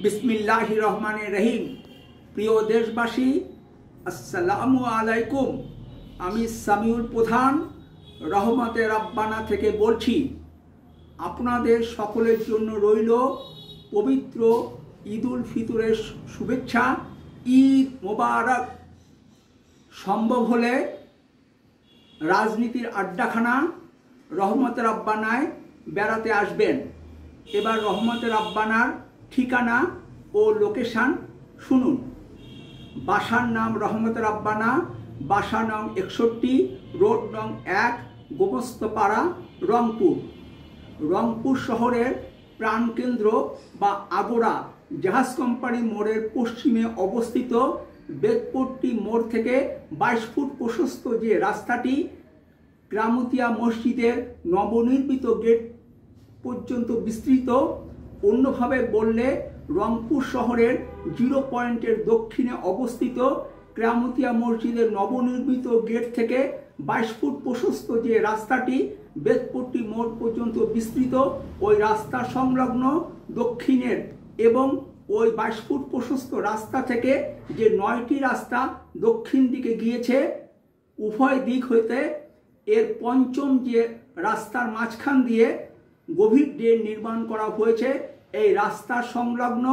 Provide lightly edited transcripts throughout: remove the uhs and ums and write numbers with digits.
बिस्मिल्लाहिर रहमानिर रहीम। प्रिय देशबासी, আসসালামু আলাইকুম। আমি সামিউল প্রধান রহমতে রাব্বানা থেকে বলছি। আপনাদের সকলের জন্য রইল পবিত্র ঈদুল ফিতরের শুভেচ্ছা। ঈদ মোবারক। সম্ভব হলে রাজনীতির আড্ডাখানা রহমতে রাব্বানায় বেড়াতে আসবেন। এবার রহমতে রাব্বানার ঠিকানা ও লোকেশান শুনুন। বাসার নাম রহমতে রাব্বানা, বাসা নং 61, রোড নং 1, গোমস্তপাড়া, রংপুর। রংপুর শহরের প্রাণকেন্দ্র বা আগোড়া জাহাজ কোম্পানি মোড়ের পশ্চিমে অবস্থিত বেদপট্টি মোড় থেকে 22 ফুট প্রশস্ত যে রাস্তাটি গ্রামতিয়া মসজিদের নবনির্মিত গেট পর্যন্ত বিস্তৃত। অন্যভাবে বললে রংপুর শহরের 0 পয়েন্টের দক্ষিণে অবস্থিত গ্রামতিয়া মসজিদের নবনির্মিত গেট থেকে 22 ফুট প্রশস্ত যে রাস্তাটি বেদপট্টি মোড় পর্যন্ত বিস্তৃত, ওই রাস্তা সংলগ্ন দক্ষিণের এবং ওই 22 ফুট প্রশস্ত রাস্তা থেকে যে 9টি রাস্তা দক্ষিণ দিকে গিয়েছে, উভয় দিক হইতে এর পঞ্চম যে রাস্তার মাঝখান দিয়ে গভীর ড্রেন নির্মাণ করা হয়েছে। এই রাস্তা সংলগ্ন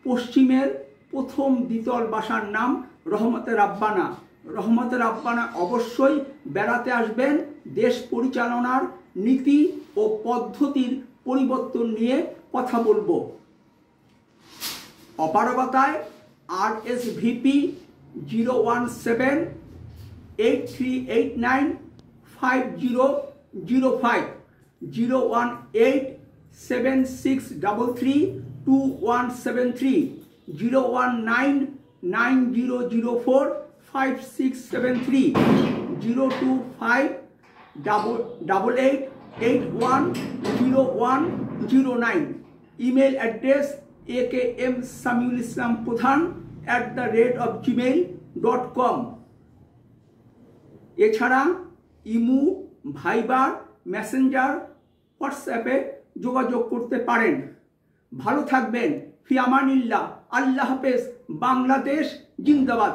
পশ্চিমের প্রথম দ্বিতল বাসার নাম রহমতে রাব্বানা। রহমতে রাব্বানা অবশ্যই বেড়াতে আসবেন। দেশ পরিচালনার নীতি ও পদ্ধতির পরিবর্তন নিয়ে কথা বলবো। অপারগতায় RSVP 01783895005 01876332173 01990045673 02588810109। Email address akmsamulislamprodhan@gmail.com। এছাড়া ইমু, ভাইবার, মেসেঞ্জার, হোয়াটসঅ্যাপে যোগাযোগ করতে পারেন। ভালো থাকবেন। ফি আমানিল্লাহ। আল্লাহ হাফেজ। বাংলাদেশ জিন্দাবাদ।